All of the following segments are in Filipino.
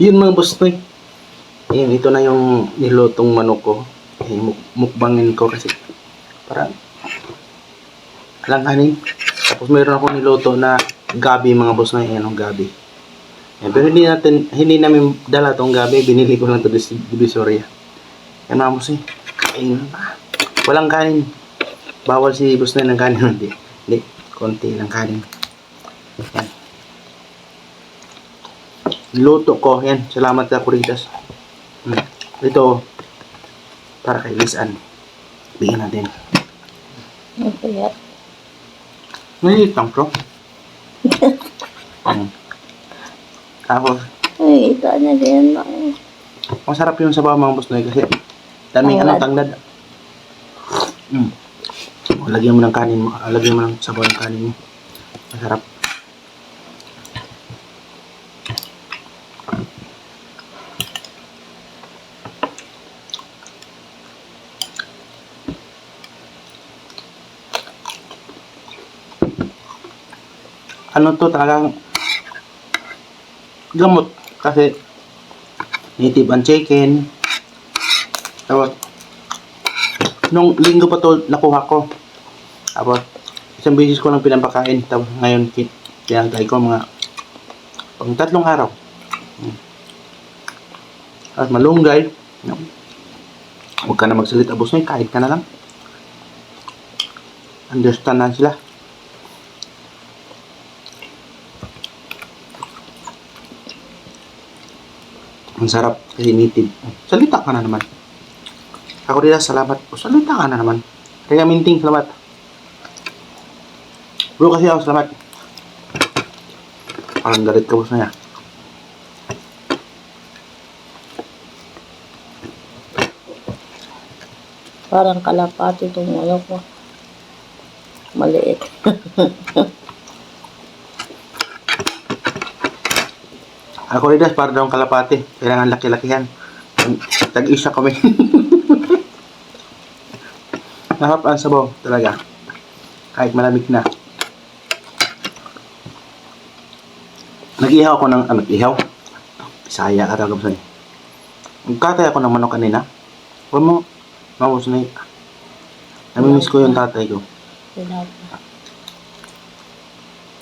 Yun mga boss noy. Ayun, ito na yung nilutong manok ko. Eh, mukbangin ko kasi parang alanganin. Tapos meron ako niluto na gabi mga boss noy. Ayan ang gabi. Eh, pero hindi namin dala tong gabi. Binili ko lang to sa Divisoria. Yan mga boss noy. Kain pa. Walang kanin. Bawal si boss noy ng kanin. Hindi. Konti lang kanin. Yan. Luto ko. Yan. Salamat sa Kuritas. Ito. Para kay Lisan. Bigyan natin. Ang kaya. Nalilit lang bro. Tapos, Ay, ito na din lang. masarap yung sabaw mga boss noy kasi daming Tanglad. tanglad. Lagyan mo ng kanin mo. Lagyan mo ng sabaw ng kanin mo. Masarap. Ano to talagang gamot kasi native and chicken. Tapos nung linggo pa to nakuha ko. Tapos isang beses ko lang pinapakain. Tapos ngayon pinagay ko mga pang 3 araw. Tapos malunggay. Huwag ka na magsalita boss noy, kahit ka na lang. Understand na sila. Ang sarap kasi native. Salita ka na naman. Ako rin salamat. Salita ka na naman. Kaya minting salamat. Bro kasi ako salamat. Parang galit ka boss na yan. Parang kalapati itong ano ko. Maliit. Ako rin para daw kalapati. Kailangan laki-lakihan. Tag-isa kami. Nahap ang sabaw talaga. Kahit malamig na. Nag-ihaw ako ng nag-ihaw. Bisaya ka talaga boss. Nagkatay ako ng manok kanina. Huwag mo, mamos na namimiss ko yung tatay ko. Pinapa.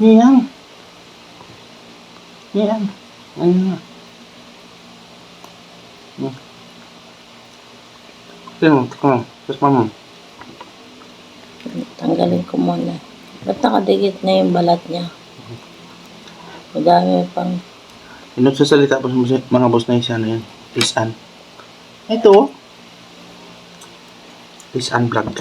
Niyang. Niyang. Ano nga. Tingnan mo. Tapos mama. Tanggalin ko muna. Ba't nakadikit na yung balat niya? Madami pang... Nagsasalita po sa mga boss na isa ano yan. Lisan. Ito. Lisan vlog.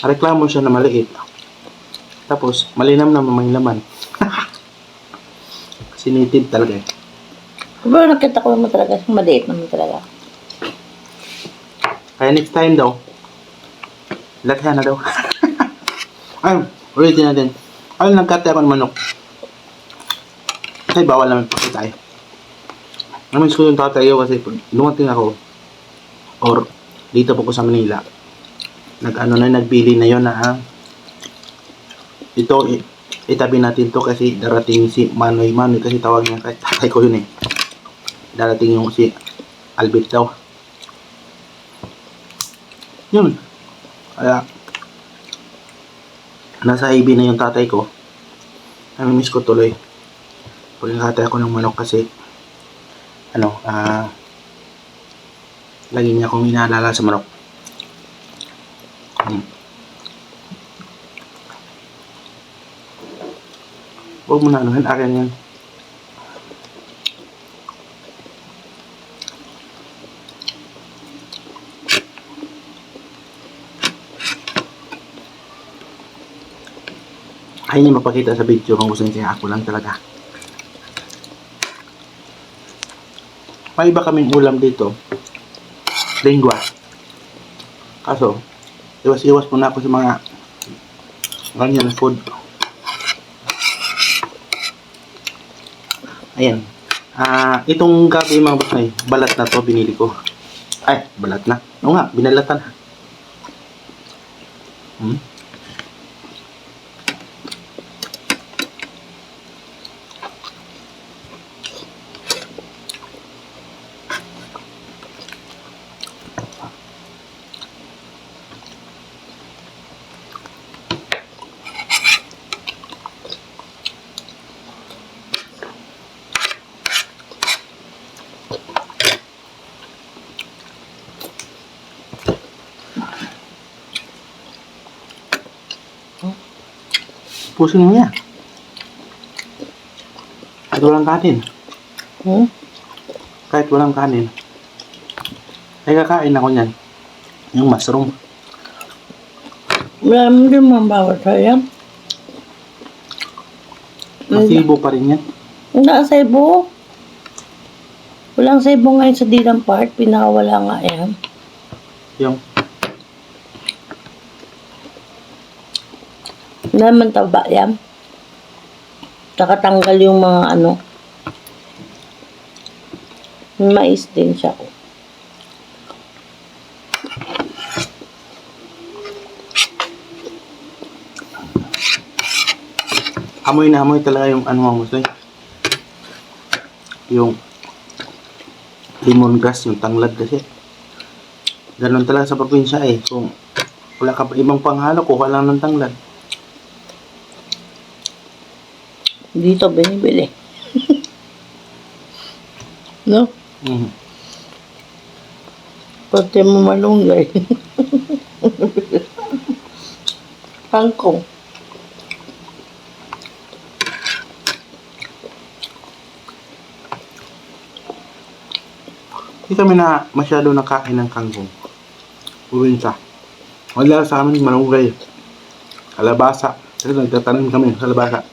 Reklamo siya na maliit. Tapos, malinam na may laman. Kasi native talaga eh. Pero nakita ko naman talaga, maliit naman talaga. Kaya next time daw, lakihan na daw. Ay, ulitin natin. Ay, nagkate ako ng manok. Kasi bawal naman pakita tayo. Namiss ko yung tatayo kasi pag dumating ako, or dito po ko sa Manila, nagbili na yon na ito, itabi natin to kasi darating si Manoy kasi tawag niya kahit tatay ko yun eh. Darating yung si Albert daw. Yun. Kaya, nasa IB na yung tatay ko. Namimiss ko tuloy. Pag nakatay ako ng manok kasi, lagi niya akong inaalala sa manok. Huwag mo na anuhin, akin yan. Ayaw niya mapakita sa video kung gusto niya, ako lang talaga. May iba kaming ulam dito. Lingwa. Kaso, iwas-iwas muna ako sa mga ganyan food. Ayan. Itong gabi mga boss balat na to binili ko. Ay, balat na. Oo nga, binalatan. Hmm? Pusin mo yan. Kahit walang kanin. Hmm? Kahit walang kanin. Ay kakain ako niyan. Yung mushroom. Wala mo din mabawat sayang. Masibo pa rin yan. Wala sa ibo. Walang sa ibo ngayon sa dilang part. Pinakawala nga yan. Yung Naman taba yan. Tsaka tanggal yung mga ano. Mais din siya. amoy na amoy talaga yung ano mo say. Yung lemongrass, yung tanglad kasi. Ganun talaga sa probinsya eh. Kung wala ka pa ibang panghalo, kuha lang ng tanglad. Dito binibili. No? Mhm. Pati mo malunggay. Kangkong. Hindi kami na masyado nakain ng kangkong. Probinsya. Wala sa amin malunggay. Kalabasa. Kasi nagtatanim kami ng kalabasa.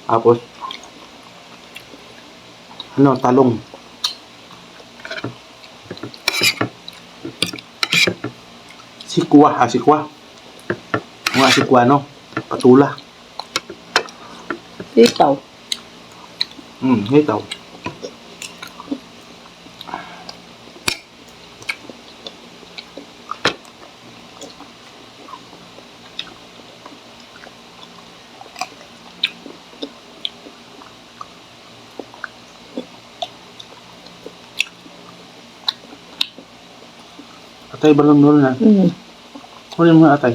Tapos, talong. Sikwa, sikwa. Mga sikwa, patula. Sitaw. Hitaw. Atay, balon mo na. Kunin mo na atay.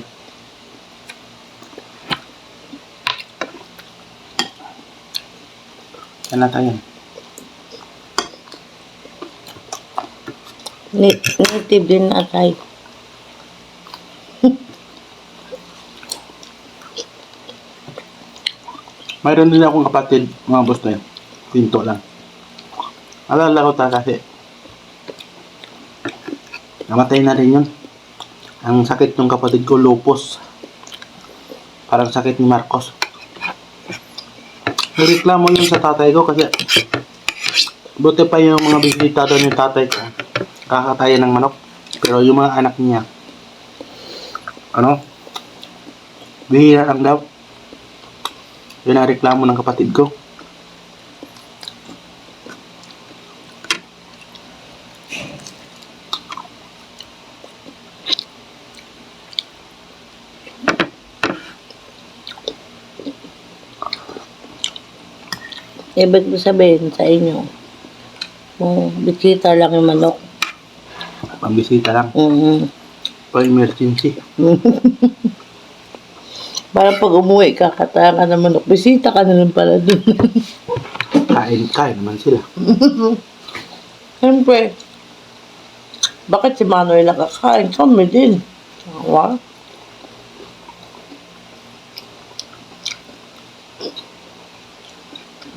Yan atay yan. Native din na atay. Mayroon din akong kapatid, mga boss na yun. Pinto lang. Alala ko kasi namatay na rin yun. Ang sakit ng kapatid ko, lupus. Parang sakit ni Marcos. Nareklamo yun sa tatay ko kasi buti pa yung mga bisita doon yung tatay ko. Kakatayan ng manok. Pero yung mga anak niya, bihira lang daw. Yun ang reklamo ng kapatid ko. Ibig sabihin sa inyo, bisita lang yung manok. Pambisita lang. Pa emergency. Para pag umuwi ka, kataya ka ng manok, bisita ka na lang pala dun. Kain naman sila. Siyempre, bakit si Manuel nakakain? Kami din. Wow.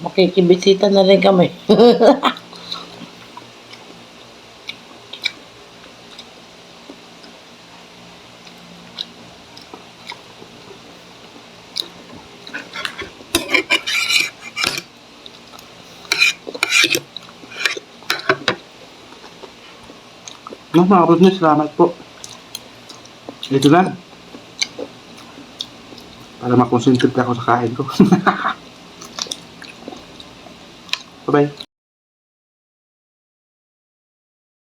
Makikibisita na rin kami. Mga kapatid, salamat po. Ito lang. Para makonsentrate ako sa kain ko. Bye-bye.